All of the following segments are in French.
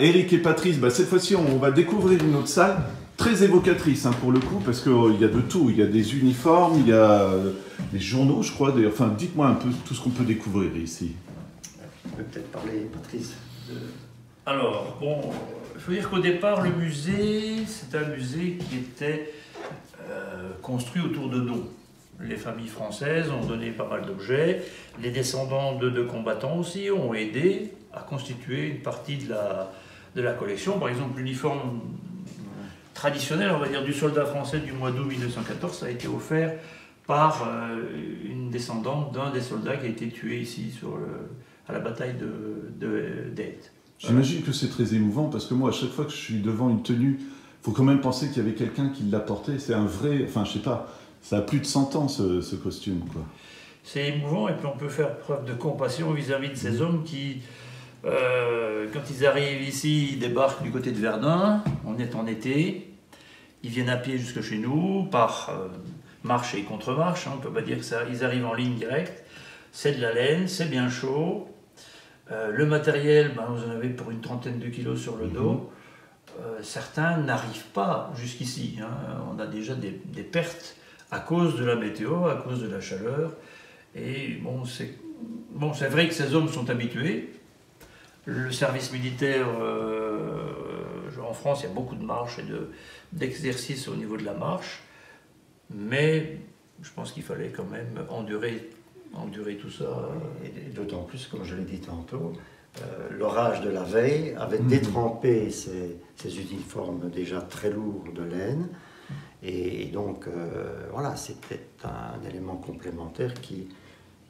Eric et Patrice, cette fois-ci on va découvrir une autre salle très évocatrice pour le coup, parce qu'il y a de tout, il y a des uniformes, il y a des journaux je crois, enfin dites-moi un peu tout ce qu'on peut découvrir ici. On peut peut-être parler, Patrice. Alors, bon, il faut dire qu'au départ le musée, c'est un musée qui était construit autour de dons. Les familles françaises ont donné pas mal d'objets, les descendants de combattants aussi ont aidé à constituer une partie de la collection. Par exemple, l'uniforme traditionnel, on va dire, du soldat français du mois d'août 1914 a été offert par une descendante d'un des soldats qui a été tué ici à la bataille d'Aeth. J'imagine que c'est très émouvant, parce que moi, à chaque fois que je suis devant une tenue, il faut quand même penser qu'il y avait quelqu'un qui l'a porté. C'est un vrai... Enfin, je sais pas, ça a plus de 100 ans, ce costume, quoi. C'est émouvant, et puis on peut faire preuve de compassion vis-à-vis de ces hommes qui, quand ils arrivent ici, ils débarquent du côté de Verdun, on est en été, ils viennent à pied jusque chez nous, par marche et contre-marche, on ne peut pas dire que ça, ils arrivent en ligne directe, c'est de la laine, c'est bien chaud, le matériel, vous en avez pour une trentaine de kilos sur le dos, certains n'arrivent pas jusqu'ici, on a déjà des pertes à cause de la météo, à cause de la chaleur, et c'est vrai que ces hommes sont habitués. Le service militaire, en France, il y a beaucoup de marches et d'exercices au niveau de la marche, mais je pense qu'il fallait quand même endurer tout ça. Et d'autant plus, comme je l'ai dit tantôt, l'orage de la veille avait détrempé ces uniformes déjà très lourds de laine. Et donc, voilà, c'était un élément complémentaire qui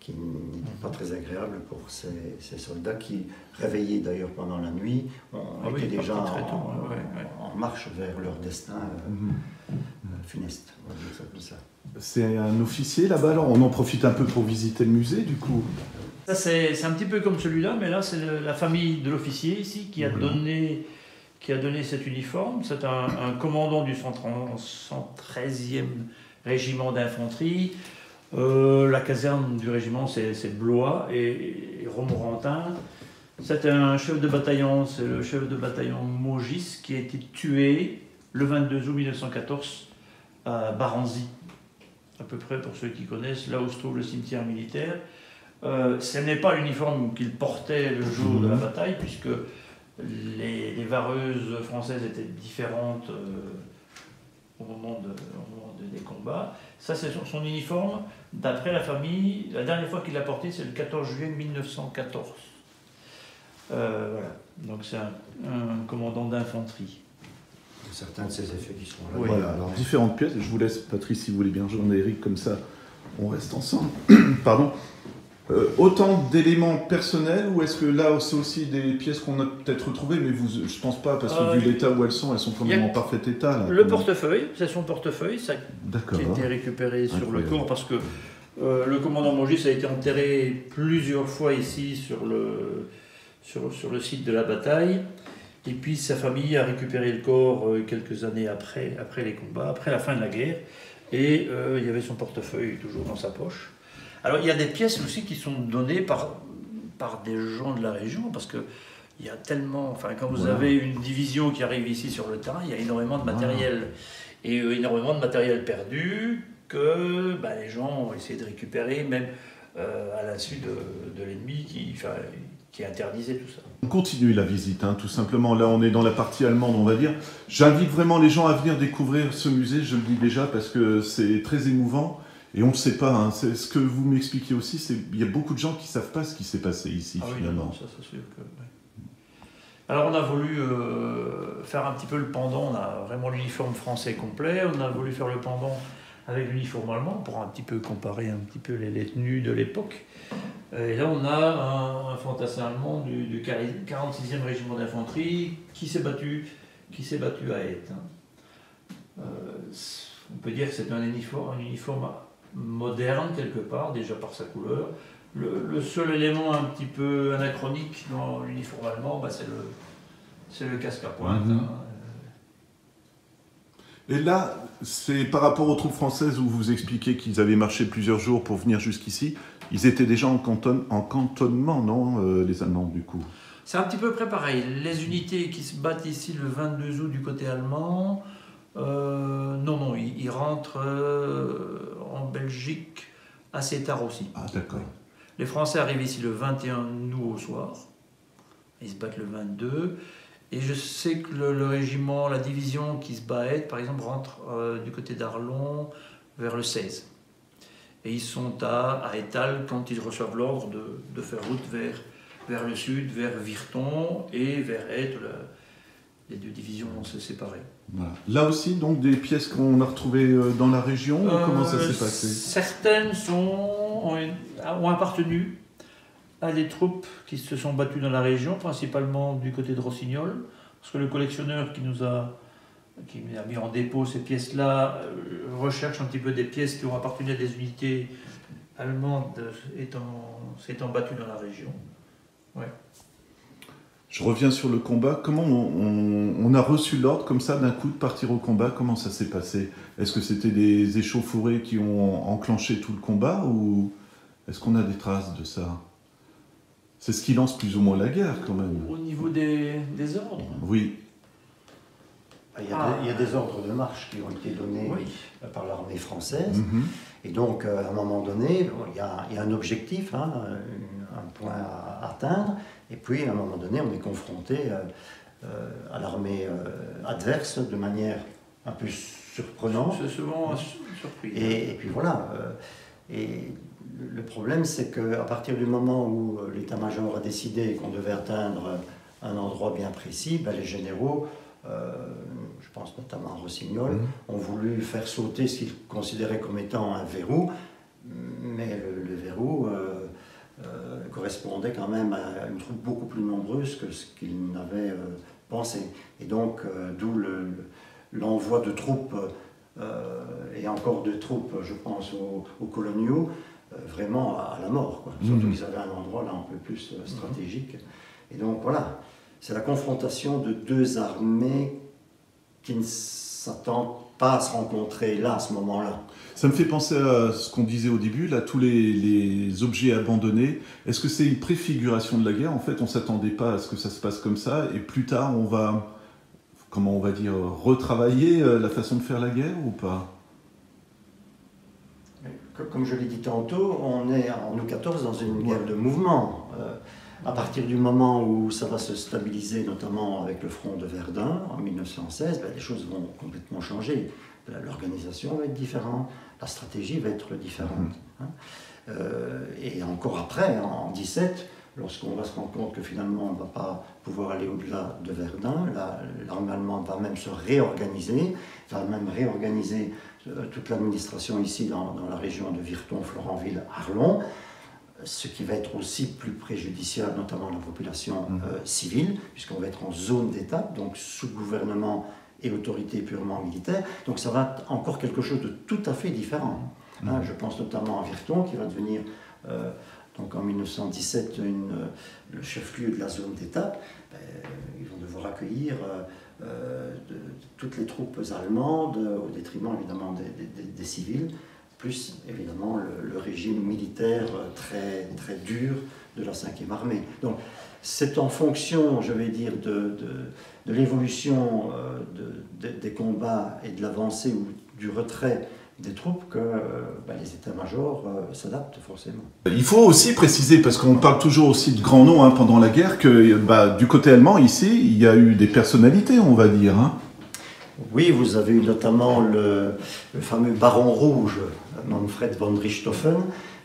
n'est pas très agréable pour ces soldats qui, réveillés d'ailleurs pendant la nuit, étaient déjà en marche vers leur destin funeste. On va dire ça comme ça. C'est un officier là-bas, alors on en profite un peu pour visiter le musée du coup. Ça, c'est un petit peu comme celui-là, mais là c'est la famille de l'officier ici qui a donné cet uniforme. C'est un commandant du 113e régiment d'infanterie. La caserne du régiment, c'est Blois et Romorantin. C'était un chef de bataillon, c'est le chef de bataillon Maugis qui a été tué le 22 août 1914 à Baranzy, à peu près pour ceux qui connaissent, là où se trouve le cimetière militaire. Ce n'est pas l'uniforme qu'il portait le jour de la bataille, puisque les vareuses françaises étaient différentes au moment des combats. Ça, c'est son uniforme. D'après la famille, la dernière fois qu'il l'a porté, c'est le 14 juillet 1914. Voilà. Donc c'est un commandant d'infanterie. Certains de ces effets qui sont là. Oui. Voilà, alors différentes pièces. Je vous laisse, Patrice, si vous voulez bien rejoindre Eric, comme ça on reste ensemble. Pardon. Autant d'éléments personnels, ou est-ce que là c'est aussi des pièces qu'on a peut-être retrouvées, mais je pense pas, parce que vu l'état où elles sont quand même en parfait état. Là, le portefeuille, c'est son portefeuille, ça qui a été récupéré sur le corps, parce que le commandant Maugis a été enterré plusieurs fois ici sur le site de la bataille, et puis sa famille a récupéré le corps quelques années après les combats, après la fin de la guerre, et il y avait son portefeuille toujours dans sa poche. Alors il y a des pièces aussi qui sont données par des gens de la région, parce que il y a tellement, quand vous avez une division qui arrive ici sur le terrain, il y a énormément de matériel, et énormément de matériel perdu que les gens ont essayé de récupérer, même à l'insu de l'ennemi qui interdisait tout ça. On continue la visite, tout simplement. Là, on est dans la partie allemande, on va dire. J'invite vraiment les gens à venir découvrir ce musée, je le dis déjà, parce que c'est très émouvant. Et on ne sait pas, c'est ce que vous m'expliquez aussi, il y a beaucoup de gens qui ne savent pas ce qui s'est passé ici, finalement. Oui, ça c'est sûr que... Oui. Alors on a voulu faire un petit peu le pendant, on a vraiment l'uniforme français complet, on a voulu faire le pendant avec l'uniforme allemand pour un petit peu comparer un petit peu les tenues de l'époque. Et là on a un fantassin allemand du 46e régiment d'infanterie qui s'est battu à Aeth. On peut dire que c'est un uniforme moderne quelque part, déjà par sa couleur. Le seul élément un petit peu anachronique dans l'uniforme allemand, c'est le casque à pointe. Et là, c'est par rapport aux troupes françaises où vous expliquez qu'ils avaient marché plusieurs jours pour venir jusqu'ici. Ils étaient déjà en cantonnement, non, les Allemands, du coup? C'est un petit peu près pareil. Les unités qui se battent ici le 22 août du côté allemand, non, ils rentrent en Belgique assez tard aussi. Ah, d'accord. Les Français arrivent ici le 21 août au soir. Ils se battent le 22. Et je sais que le régiment, la division qui se bat à Aide, par exemple, rentre du côté d'Arlon vers le 16. Et ils sont à Étal quand ils reçoivent l'ordre de faire route vers le sud, vers Virton et vers Aide. Les deux divisions vont se séparer. Voilà. Là aussi, donc, des pièces qu'on a retrouvées dans la région, ou comment ça s'est passé? Certaines ont appartenu à des troupes qui se sont battues dans la région, principalement du côté de Rossignol, parce que le collectionneur qui a mis en dépôt ces pièces-là recherche un petit peu des pièces qui ont appartenu à des unités allemandes s'étant battues dans la région. Ouais. Je reviens sur le combat. Comment on a reçu l'ordre comme ça d'un coup de partir au combat? Comment ça s'est passé? Est-ce que c'était des échauffourées qui ont enclenché tout le combat, ou est-ce qu'on a des traces de ça? C'est ce qui lance plus ou moins la guerre quand même. Au niveau des ordres? Oui. Il y a des ordres de marche qui ont été donnés par l'armée française. Et donc, à un moment donné, il y a un objectif, un point à atteindre. Et puis, à un moment donné, on est confronté à l'armée adverse de manière un peu surprenante. C'est souvent surpris. Et puis voilà. Et le problème, c'est qu'à partir du moment où l'état-major a décidé qu'on devait atteindre un endroit bien précis, les généraux, je pense notamment à Rossignol, ont voulu faire sauter ce qu'ils considéraient comme étant un verrou, mais le verrou correspondait quand même à une troupe beaucoup plus nombreuse que ce qu'ils n'avaient pensé. Et donc, d'où l'envoi de troupes, et encore de troupes, je pense, aux coloniaux, vraiment à la mort, quoi. Surtout qu'ils avaient un endroit là un peu plus stratégique. Et donc voilà, c'est la confrontation de deux armées qui ne s'attendent pas à se rencontrer là, à ce moment-là. Ça me fait penser à ce qu'on disait au début, là, tous les objets abandonnés. Est-ce que c'est une préfiguration de la guerre? En fait, on ne s'attendait pas à ce que ça se passe comme ça, et plus tard, on va, comment on va dire, retravailler la façon de faire la guerre, ou pas? Comme je l'ai dit tantôt, on est en août 14 dans une guerre de mouvement. À partir du moment où ça va se stabiliser, notamment avec le front de Verdun en 1916, les choses vont complètement changer. L'organisation va être différente, la stratégie va être différente. Et encore après, en 17, lorsqu'on va se rendre compte que finalement on ne va pas pouvoir aller au-delà de Verdun, l'armée allemande va même se réorganiser, toute l'administration ici dans la région de Virton, Florenville, Arlon, ce qui va être aussi plus préjudiciable, notamment à la population civile, puisqu'on va être en zone d'étape, donc sous gouvernement et autorité purement militaire. Donc ça va être encore quelque chose de tout à fait différent. Je pense notamment à Virton, qui va devenir, donc en 1917, le chef-lieu de la zone d'étape. Ils vont devoir accueillir toutes les troupes allemandes, au détriment évidemment des civils, plus évidemment le régime militaire très, très dur de la 5e armée. Donc c'est en fonction, je vais dire, de l'évolution des combats et de l'avancée ou du retrait des troupes que les états-majors s'adaptent forcément. Il faut aussi préciser, parce qu'on parle toujours aussi de grands noms pendant la guerre, que du côté allemand, ici, il y a eu des personnalités, on va dire. Oui, vous avez eu notamment le fameux baron rouge, Manfred von Richthofen,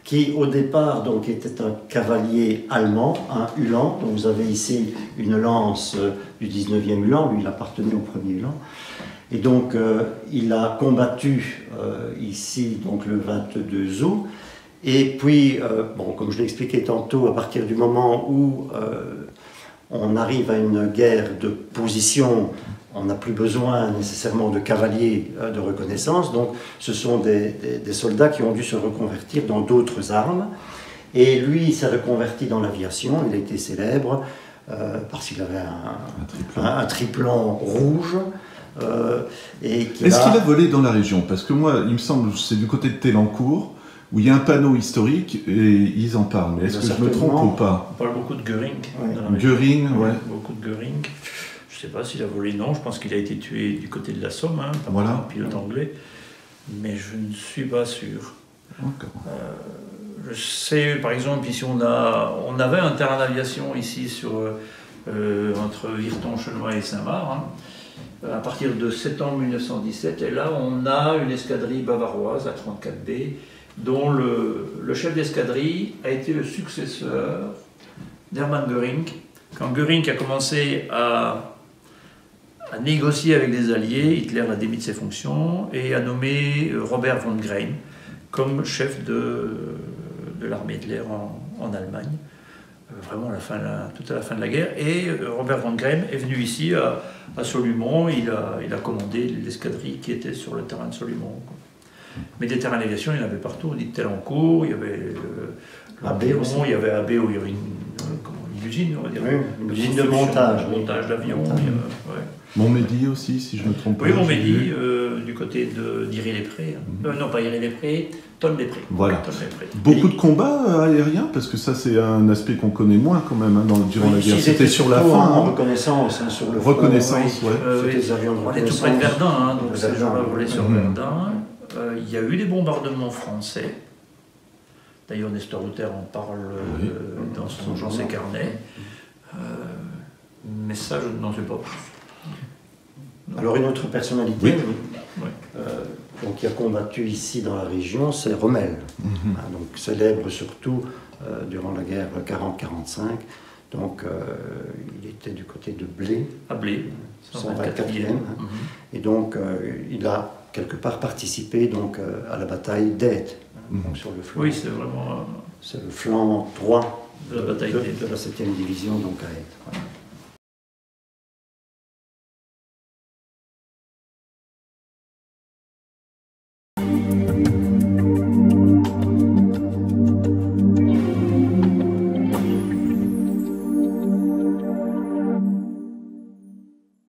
qui au départ donc, était un cavalier allemand, un Ulan. Donc vous avez ici une lance du 19e Ulan, lui il appartenait au premier Ulan. Et donc il a combattu ici donc, le 22 août. Et puis, comme je l'ai expliqué tantôt, à partir du moment où on arrive à une guerre de position, on n'a plus besoin nécessairement de cavaliers de reconnaissance, donc ce sont des soldats qui ont dû se reconvertir dans d'autres armes. Et lui, il s'est reconverti dans l'aviation, il a été célèbre parce qu'il avait un triplan rouge. Est-ce qu'il a volé dans la région? Parce que moi, il me semble, c'est du côté de Thélancourt, où il y a un panneau historique et ils en parlent. Mais est-ce que je me trompe ou pas? On parle beaucoup de Göring. Ouais. Dans la région. Göring, ouais. Beaucoup de Göring. Je ne sais pas s'il a volé, non. Je pense qu'il a été tué du côté de la Somme, hein, par Voilà. un pilote anglais. Mais je ne suis pas sûr. D'accord. Je sais, par exemple, ici on avait un terrain d'aviation ici entre Virton-Chenois et Saint-Marc, hein, à partir de septembre 1917. Et là, on a une escadrille bavaroise à 34B, dont le chef d'escadrille a été le successeur d'Hermann Göring. Quand Göring a commencé à négocier avec les Alliés, Hitler l'a démis de ses fonctions et a nommé Robert von Greim comme chef de l'armée Hitler en Allemagne, vraiment tout à la fin de la guerre. Et Robert von Greim est venu ici à Solumont, il a commandé l'escadrille qui était sur le terrain de Solumont. Mais des terrains d'aviation, il y en avait partout, on dit Telencourt, il y avait l'Environ, il y avait Abbé où il y avait une usine, on va dire. Oui, une usine de montage d'avions. Montmédy aussi, si je ne me trompe pas. Oui, Montmédy, du côté d'Iry-les-Prés. Non, pas Iry-les-Prés, Tonnes-les-Prés. Voilà. Beaucoup de combats aériens, parce que ça, c'est un aspect qu'on connaît moins quand même durant la guerre. C'était sur la fin. En reconnaissance, sur le reconnaissance, front. C'était des avions de on est reconnaissance. tout près de Verdun, hein, donc ces gens-là volaient sur Verdun. Il y a eu des bombardements français. D'ailleurs, Nestor Houter en parle dans son Jean ses carnets. Mais ça, je n'en sais pas plus. Alors une autre personnalité donc, qui a combattu ici dans la région, c'est Rommel, donc célèbre surtout durant la guerre 40-45. Donc il était du côté de Blé, à Blé, 124e, et donc il a quelque part participé donc, à la bataille d'Aide, donc sur le flanc. Oui, c'est vraiment... c'est le flanc droit de la bataille de la 7e division, donc à Aide. Voilà.